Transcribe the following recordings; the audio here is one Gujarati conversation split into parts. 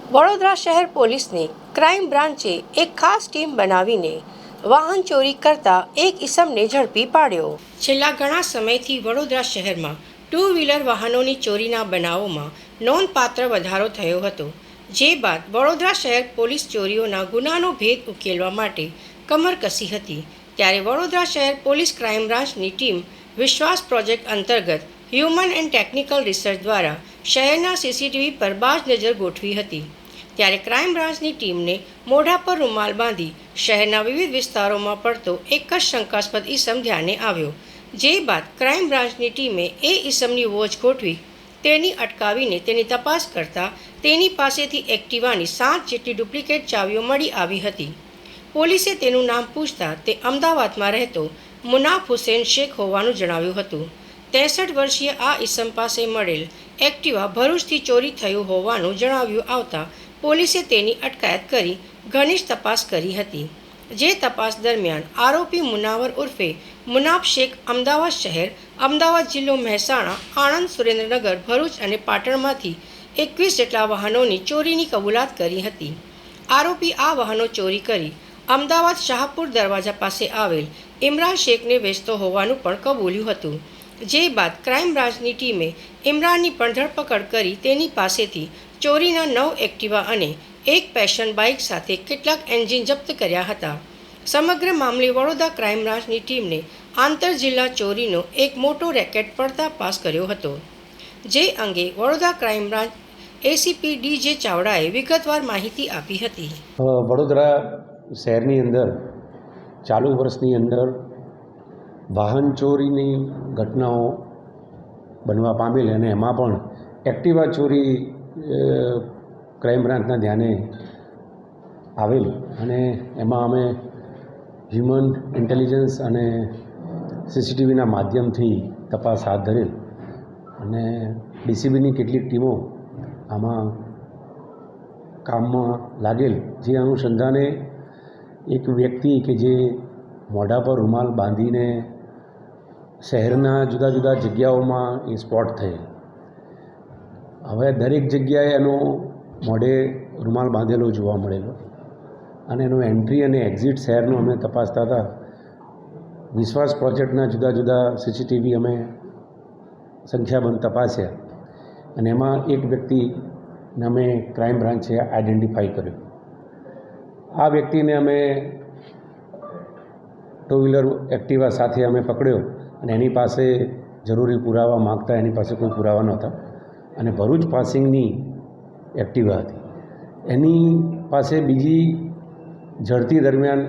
વડોદરા શહેર પોલીસની ક્રાઇમ બ્રાન્ચે એક ખાસ ટીમ બનાવીને વાહન ચોરી કરતા એક ઈસમને ઝડપી પાડ્યો। છેલ્લા ઘણા સમયથી વડોદરા શહેરમાં ટુ વ્હીલર વાહનોની ચોરીના બનાવોમાં નોંધપાત્ર વધારો થયો હતો, જે બાદ વડોદરા શહેર પોલીસ ચોરીઓના ગુનાનો ભેદ ઉકેલવા માટે કમર કસી હતી। ત્યારે વડોદરા શહેર પોલીસ ક્રાઇમ બ્રાન્ચની ટીમ વિશ્વાસ પ્રોજેક્ટ અંતર્ગત હ્યુમન એન્ડ ટેકનિકલ રિસર્ચ દ્વારા શહેરના સીસીટીવી પર બાજ નજર ગોઠવી હતી। ત્યારે ક્રાઇમ બ્રાન્ચની ટીમને મોઢા પર રૂમાલ બાંધી શહેરના વિવિધ વિસ્તારોમાં પડતો એક જ શંકાસ્પદ ઈસમ ધ્યાને આવ્યો, જે બાદ ક્રાઇમ બ્રાન્ચની ટીમે એ ઈસમની વોચ ગોઠવી તેની અટકાવીને તેની તપાસ કરતા તેની પાસેથી એક્ટિવાની 7 જેટલી ડુપ્લિકેટ ચાવીઓ મળી આવી હતી। પોલીસે તેનું નામ પૂછતા તે અમદાવાદમાં રહેતો મુનાફ હુસેન શેખ હોવાનું જણાવ્યું હતું। 63 વર્ષીય આ ઈસમ પાસે મળેલ એક્ટિવા ભરૂચથી ચોરી થયું હોવાનું જણાવ્યું આવતા પોલીસે તેની અટકાયત કરી ઘનિષ્ઠ તપાસ કરી હતી, જે તપાસ દરમિયાન આરોપી મુનાવર ઉર્ફે મુનાફ શેખ અમદાવાદ શહેર, અમદાવાદ જિલ્લો મહેસાણા, આણંદ, સુરેન્દ્રનગર, ભરૂચ અને પાટણમાંથી 21 જેટલા વાહનોની ચોરીની કબૂલાત કરી હતી। આરોપી આ વાહનો ચોરી કરી અમદાવાદ શાહપુર દરવાજા પાસે આવેલ ઇમરાન શેખને વેચતો હોવાનું પણ કબૂલ્યું હતું, જે બાદ ક્રાઇમ બ્રાન્ચની ટીમે ઇમરાનની પણ ધરપકડ કરી તેની પાસેથી ચોરીના 9 એક્ટિવા અને એક પેશન બાઇક સાથે કેટલાક એન્જિન જપ્ત કર્યા હતા। સમગ્ર મામલે વડોદરા ક્રાઇમ બ્રાન્ચની ટીમને આંતર જિલ્લા ચોરીનો એક મોટો રેકેટ પર્દાફાશ કર્યો હતો, જે અંગે વડોદરા ક્રાઇમ બ્રાન્ચ એસીપી ડી.જે. ચાવડાએ વિગતવાર માહિતી આપી હતી। વડોદરા શહેરની અંદર ચાલુ વર્ષની અંદર વાહન ચોરીની ઘટનાઓ બનવા પામેલ અને એમાં પણ એક્ટિવા ચોરી ક્રાઇમ બ્રાન્ચના ધ્યાને આવેલ અને એમાં અમે હ્યુમન ઇન્ટેલિજન્સ અને સીસીટીવીના માધ્યમથી તપાસ હાથ ધરેલ અને ડીસીબીની કેટલીક ટીમો આમાં કામમાં લાગેલ, જે અનુસંધાને એક વ્યક્તિ કે જે મોઢા પર રૂમાલ બાંધીને શહેરના જુદા જુદા જગ્યાઓમાં એ સ્પોટ થયેલ। હવે દરેક જગ્યાએ એનો મોઢે રૂમાલ બાંધેલો જોવા મળેલો અને એનો એન્ટ્રી અને એક્ઝિટ શહેરનો અમે તપાસતા હતા। વિશ્વાસ પ્રોજેક્ટના જુદા જુદા સીસીટીવી અમે સંખ્યાબંધ તપાસ્યા અને એમાં એક વ્યક્તિને અમે ક્રાઇમ બ્રાન્ચે આઈડેન્ટિફાઈ કર્યો। આ વ્યક્તિને અમે ટુ વ્હીલર એક્ટિવા સાથે અમે પકડ્યો અને એની પાસે જરૂરી પુરાવા માગતા એની પાસે કોઈ પુરાવા નહોતા અને ભરૂચ પાસિંગની એક્ટિવા હતી। એની પાસે બીજી ઝડપી દરમિયાન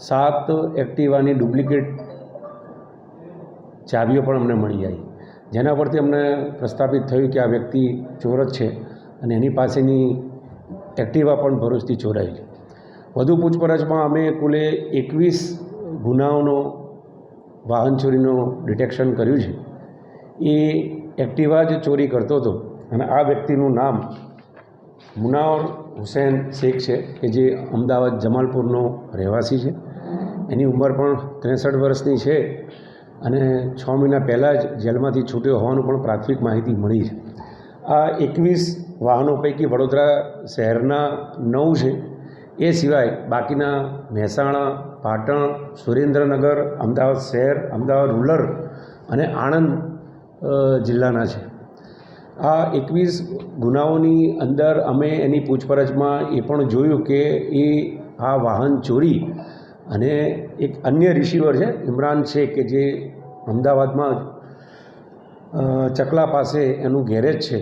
7 એક્ટિવાની ડુપ્લિકેટ ચાવીઓ પણ અમને મળી આવી, જેના પરથી અમને પ્રસ્થાપિત થયું કે આ વ્યક્તિ ચોર જ છે અને એની પાસેની એક્ટિવા પણ ભરૂચથી ચોરાયેલી। વધુ પૂછપરછમાં અમે કુલે 21 ગુનાઓનો વાહન ચોરીનો ડિટેક્શન કર્યું છે। એ એક્ટિવા જ ચોરી કરતો હતો અને આ વ્યક્તિનું નામ મુનાવર હુસેન શેખ છે કે જે અમદાવાદ જમાલપુરનો રહેવાસી છે। એની ઉંમર પણ 63 વર્ષની છે અને 6 મહિના પહેલાં જ જેલમાંથી છૂટ્યો હોવાનું પણ પ્રાથમિક માહિતી મળી છે। આ 21 વાહનો પૈકી વડોદરા શહેરના 9 છે, એ સિવાય બાકીના મહેસાણા, પાટણ, સુરેન્દ્રનગર, અમદાવાદ શહેર, અમદાવાદ રૂરલ અને આણંદ જિલ્લાના છે। આ 21 ગુનાઓની અંદર અમે એની પૂછપરછમાં એ પણ જોયું કે એ આ વાહન ચોરી અને એક અન્ય રિસીવર છે ઇમરાન શેખ કે જે અમદાવાદમાં ચકલા પાસે એનું ગેરેજ છે,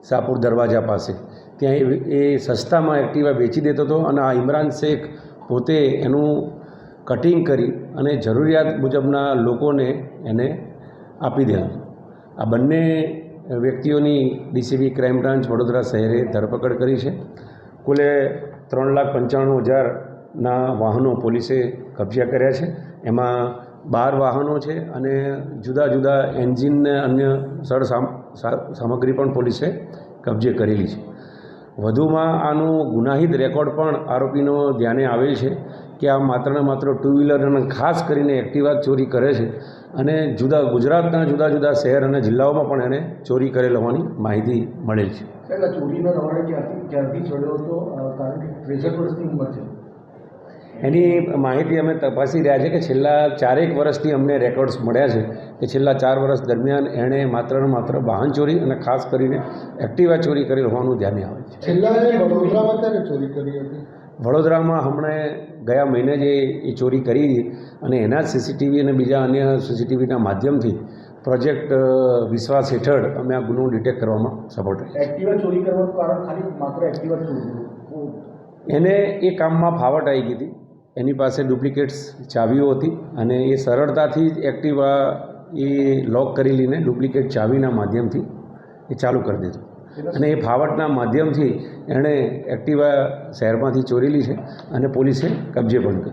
શાહપુર દરવાજા પાસે, ત્યાં એ સસ્તામાં એક્ટિવા વેચી દેતો હતો અને આ ઇમરાન શેખ પોતે એનું કટિંગ કરી અને જરૂરિયાત મુજબના લોકોને એને આપી દેવું। આ બંને વ્યક્તિઓની ડીસીબી ક્રાઇમ બ્રાન્ચ વડોદરા શહેરે ધરપકડ કરી છે। કુલે 3,95,000ના વાહનો પોલીસે કબજે કર્યા છે। એમાં 12 વાહનો છે અને જુદા જુદા એન્જિનને અન્ય સામગ્રી પણ પોલીસે કબજે કરેલી છે। વધુમાં આનું ગુનાહિત રેકોર્ડ પણ આરોપીનો ધ્યાને આવેલ છે કે આ માત્ર ને માત્ર ટુ વ્હીલર અને ખાસ કરીને એક્ટિવા ચોરી કરે છે અને ગુજરાતના જુદા જુદા શહેર અને જિલ્લાઓમાં પણ એને ચોરી કરેલ હોવાની માહિતી મળેલ છે. સાહેબ, આ ચોરીનો રવાડે ક્યારથી ચડ્યો હતો? કારણ કે 63 વર્ષની ઉંમર છે. એની માહિતી અમે તપાસી રહ્યા છે કે છેલ્લા 4 વર્ષથી અમને રેકોર્ડ્સ મળ્યા છે કે છેલ્લા 4 વર્ષ દરમિયાન એણે માત્ર ને માત્ર વાહન ચોરી અને ખાસ કરીને એક્ટિવા ચોરી કરેલ હોવાનું ધ્યાને આવે છે. છેલ્લા વડોદરામાં ક્યારે ચોરી કરી હતી? વડોદરામાં હમણાં ગયા મહિને જે એ ચોરી કરી હતી અને એના જ સીસીટીવી અને બીજા અન્ય સીસીટીવીના માધ્યમથી પ્રોજેક્ટ વિશ્વાસ હેઠળ અમે આ ગુનો ડિટેક્ટ કરવામાં સફળ રહ્યા. એક્ટિવા ચોરી કરવાનું કારણ ખાલી માત્ર એક્ટિવા ચોરી? એને એ કામમાં ફાવટ આવી ગઈ હતી. એની પાસે ડુપ્લિકેટ્સ ચાવીઓ હતી અને એ સરળતાથી જ એક્ટિવા એ લોક કરી લઈને ડુપ્લિકેટ ચાવીના માધ્યમથી એ ચાલુ કરી દીધું અને એ ફાવટના માધ્યમથી એણે એક્ટિવા શહેરમાંથી ચોરેલી છે અને પોલીસે કબજે પણ કરી.